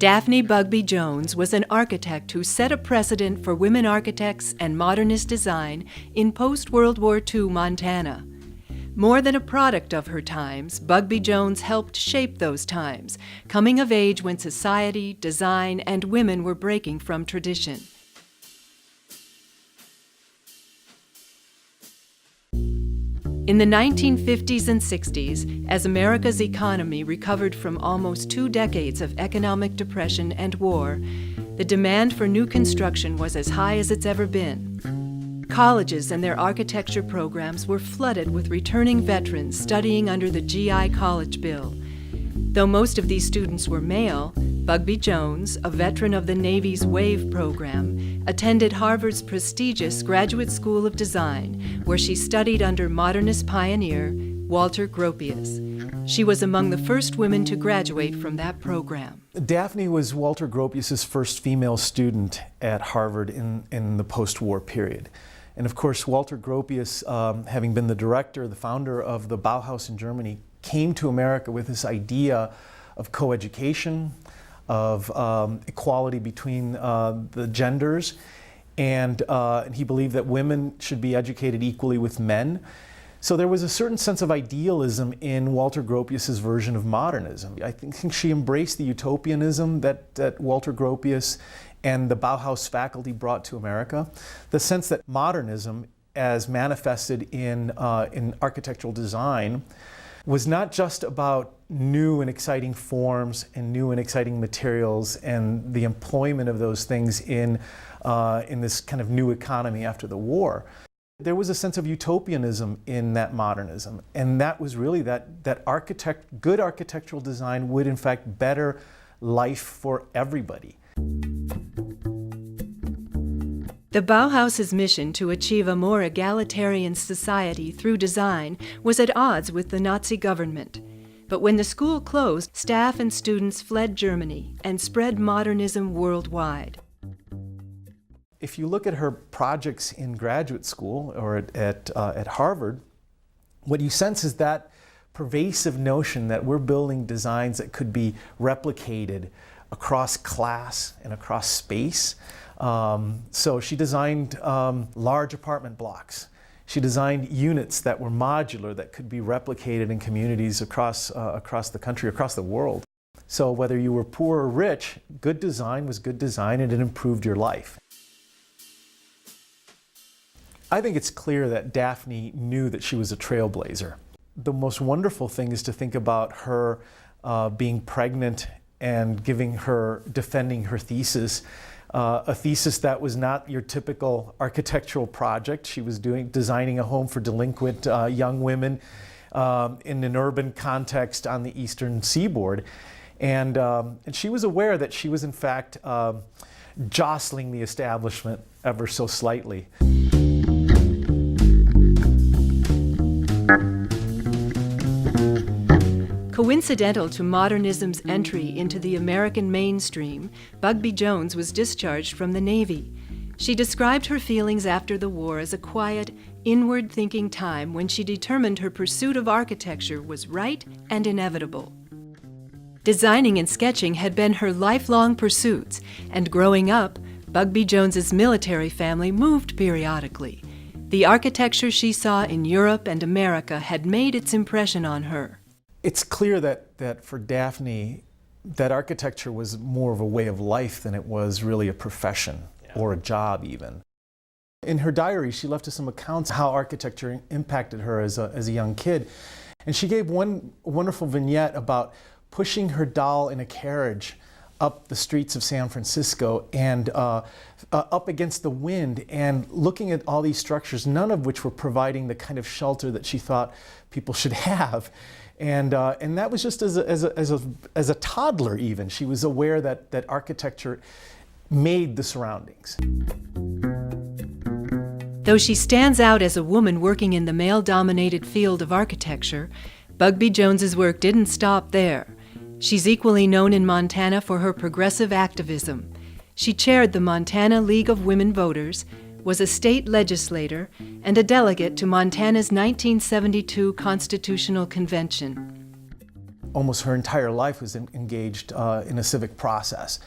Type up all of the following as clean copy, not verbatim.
Daphne Bugbee Jones was an architect who set a precedent for women architects and modernist design in post-World War II Montana. More than a product of her times, Bugbee Jones helped shape those times, coming of age when society, design, and women were breaking from tradition. In the 1950s and 60s, as America's economy recovered from almost 2 decades of economic depression and war, the demand for new construction was as high as it's ever been. Colleges and their architecture programs were flooded with returning veterans studying under the GI College Bill. Though most of these students were male, Bugbee Jones, a veteran of the Navy's WAVE program, attended Harvard's prestigious Graduate School of Design, where she studied under Modernist pioneer Walter Gropius. She was among the first women to graduate from that program. Daphne was Walter Gropius's first female student at Harvard in the post-war period. And of course, Walter Gropius, having been the director, the founder of the Bauhaus in Germany, came to America with this idea of coeducation, of equality between the genders, and he believed that women should be educated equally with men. So there was a certain sense of idealism in Walter Gropius's version of modernism. I think she embraced the utopianism that Walter Gropius and the Bauhaus faculty brought to America. The sense that modernism, as manifested in architectural design, was not just about new and exciting forms and new and exciting materials and the employment of those things in this kind of new economy after the war. There was a sense of utopianism in that modernism, and that was really that good architectural design would in fact better life for everybody. The Bauhaus's mission to achieve a more egalitarian society through design was at odds with the Nazi government. But when the school closed, staff and students fled Germany and spread modernism worldwide. If you look at her projects in graduate school or at Harvard, what you sense is that pervasive notion that we're building designs that could be replicated across class and across space. So she designed large apartment blocks. She designed units that were modular, that could be replicated in communities across the country, across the world. So whether you were poor or rich, good design was good design, and it improved your life. I think it's clear that Daphne knew that she was a trailblazer. The most wonderful thing is to think about her being pregnant and defending her thesis. A thesis that was not your typical architectural project. She was designing a home for delinquent young women in an urban context on the eastern seaboard. And she was aware that she was in fact jostling the establishment ever so slightly. Coincidental to modernism's entry into the American mainstream, Bugbee Jones was discharged from the Navy. She described her feelings after the war as a quiet, inward-thinking time when she determined her pursuit of architecture was right and inevitable. Designing and sketching had been her lifelong pursuits, and growing up, Bugbee Jones's military family moved periodically. The architecture she saw in Europe and America had made its impression on her. It's clear that for Daphne, that architecture was more of a way of life than it was really a profession or a job even. In her diary, she left us some accounts of how architecture impacted her as a young kid. And she gave one wonderful vignette about pushing her doll in a carriage up the streets of San Francisco and up against the wind and looking at all these structures, none of which were providing the kind of shelter that she thought people should have. And that was just as a toddler even. She was aware that architecture made the surroundings. Though she stands out as a woman working in the male-dominated field of architecture, Bugbee Jones's work didn't stop there. She's equally known in Montana for her progressive activism. She chaired the Montana League of Women Voters, was a state legislator, and a delegate to Montana's 1972 Constitutional Convention. almost her entire life was engaged in a civic process.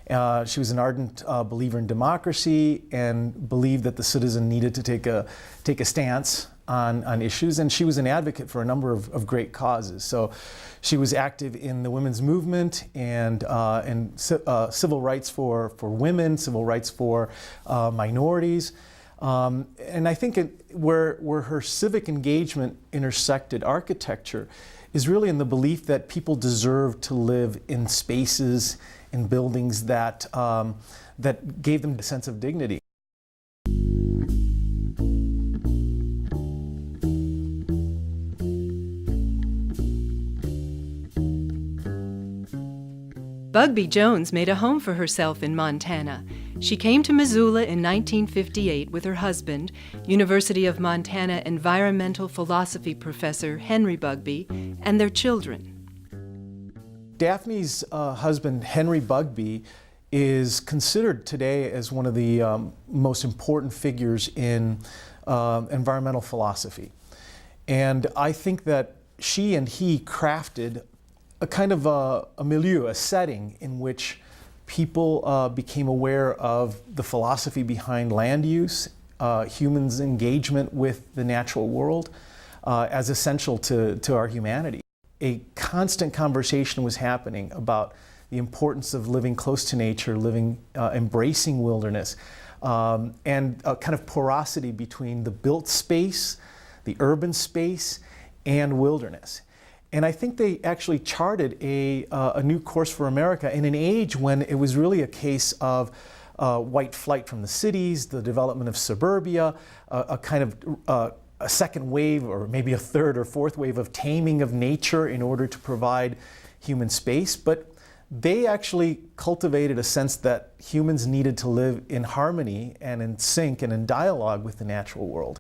She was an ardent believer in democracy and believed that the citizen needed to take a stance on issues, and she was an advocate for a number of great causes. So she was active in the women's movement and civil rights for women, civil rights for minorities. And I think where her civic engagement intersected architecture is really in the belief that people deserve to live in spaces, in buildings that gave them a sense of dignity. Bugbee Jones made a home for herself in Montana. She came to Missoula in 1958 with her husband, University of Montana environmental philosophy professor Henry Bugbee, and their children. Daphne's husband, Henry Bugbee, is considered today as one of the most important figures in environmental philosophy. And I think that she and he crafted a kind of a milieu, a setting in which people became aware of the philosophy behind land use, humans' engagement with the natural world as essential to our humanity. A constant conversation was happening about the importance of living close to nature, embracing wilderness, and a kind of porosity between the built space, the urban space, and wilderness. And I think they actually charted a new course for America in an age when it was really a case of white flight from the cities, the development of suburbia, a kind of a second wave, or maybe a third or fourth wave of taming of nature in order to provide human space. But they actually cultivated a sense that humans needed to live in harmony and in sync and in dialogue with the natural world.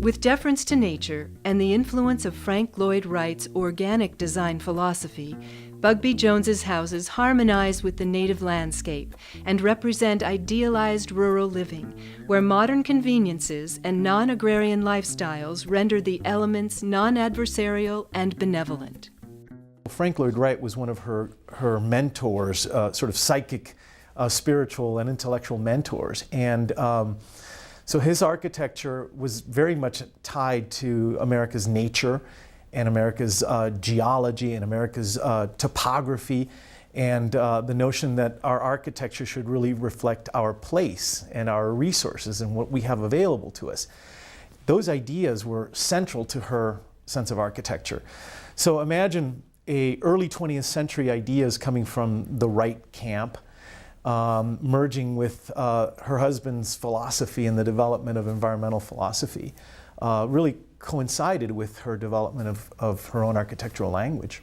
With deference to nature and the influence of Frank Lloyd Wright's organic design philosophy, Bugbee Jones's houses harmonize with the native landscape and represent idealized rural living, where modern conveniences and non-agrarian lifestyles render the elements non-adversarial and benevolent. Frank Lloyd Wright was one of her mentors, sort of psychic, spiritual, and intellectual mentors. And so his architecture was very much tied to America's nature and America's geology and America's topography, and the notion that our architecture should really reflect our place and our resources and what we have available to us. Those ideas were central to her sense of architecture. So imagine early 20th century ideas coming from the Wright camp, merging with her husband's philosophy and the development of environmental philosophy, really coincided with her development of her own architectural language.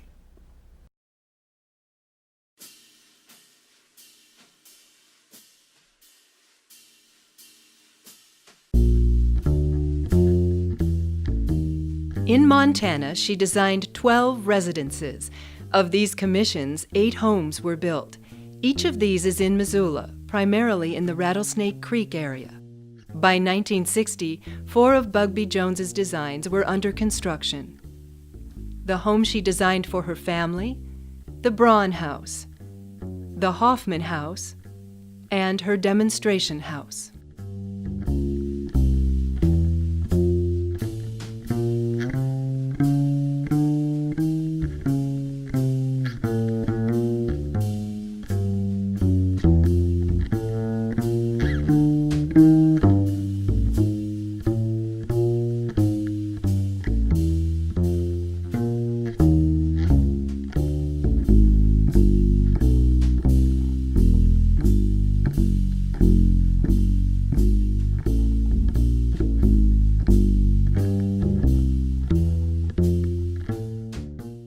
In Montana, she designed 12 residences. Of these commissions, 8 homes were built. Each of these is in Missoula, primarily in the Rattlesnake Creek area. By 1960, 4 of Bugbee Jones's designs were under construction. The home she designed for her family, the Braun House, the Hoffman House, and her demonstration house.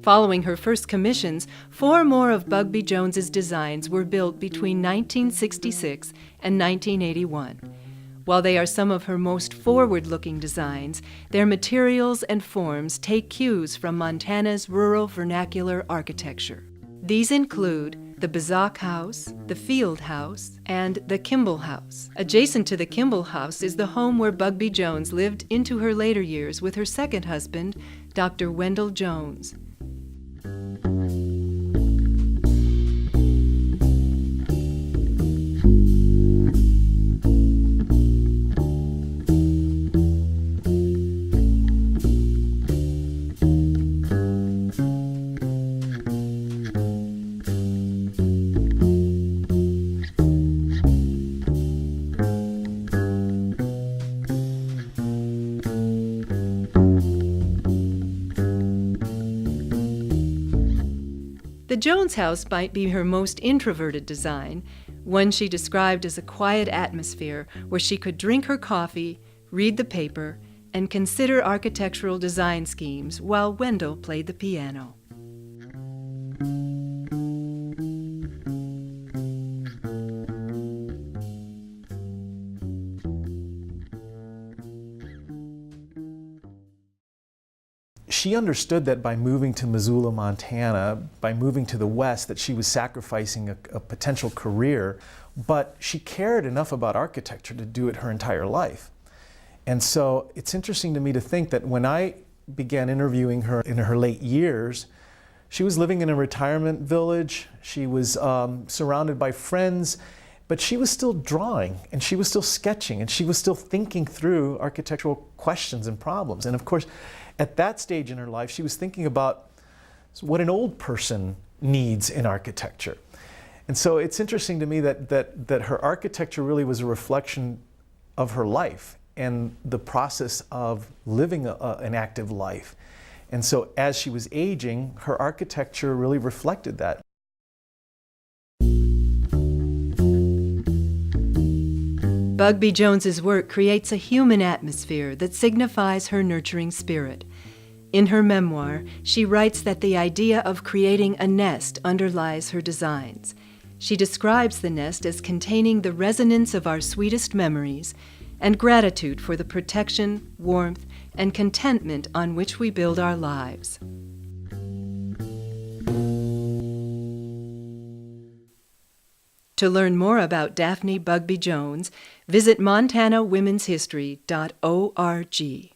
Following her first commissions, 4 more of Bugbee Jones's designs were built between 1966 and 1981. While they are some of her most forward-looking designs, their materials and forms take cues from Montana's rural vernacular architecture. These include the Bazock House, the Field House, and the Kimball House. Adjacent to the Kimball House is the home where Bugbee Jones lived into her later years with her second husband, Dr. Wendell Jones. The Jones house might be her most introverted design, one she described as a quiet atmosphere where she could drink her coffee, read the paper, and consider architectural design schemes while Wendell played the piano. She understood that by moving to Missoula, Montana, by moving to the West, that she was sacrificing a potential career, but she cared enough about architecture to do it her entire life. And so it's interesting to me to think that when I began interviewing her in her late years, she was living in a retirement village, she was surrounded by friends, but she was still drawing, and she was still sketching, and she was still thinking through architectural questions and problems. And of course, at that stage in her life, she was thinking about what an old person needs in architecture. And so it's interesting to me that her architecture really was a reflection of her life and the process of living an active life. And so as she was aging, her architecture really reflected that. Bugbee Jones's work creates a human atmosphere that signifies her nurturing spirit. In her memoir, she writes that the idea of creating a nest underlies her designs. She describes the nest as containing the resonance of our sweetest memories and gratitude for the protection, warmth, and contentment on which we build our lives. To learn more about Daphne Bugbee Jones, visit montanawomenshistory.org.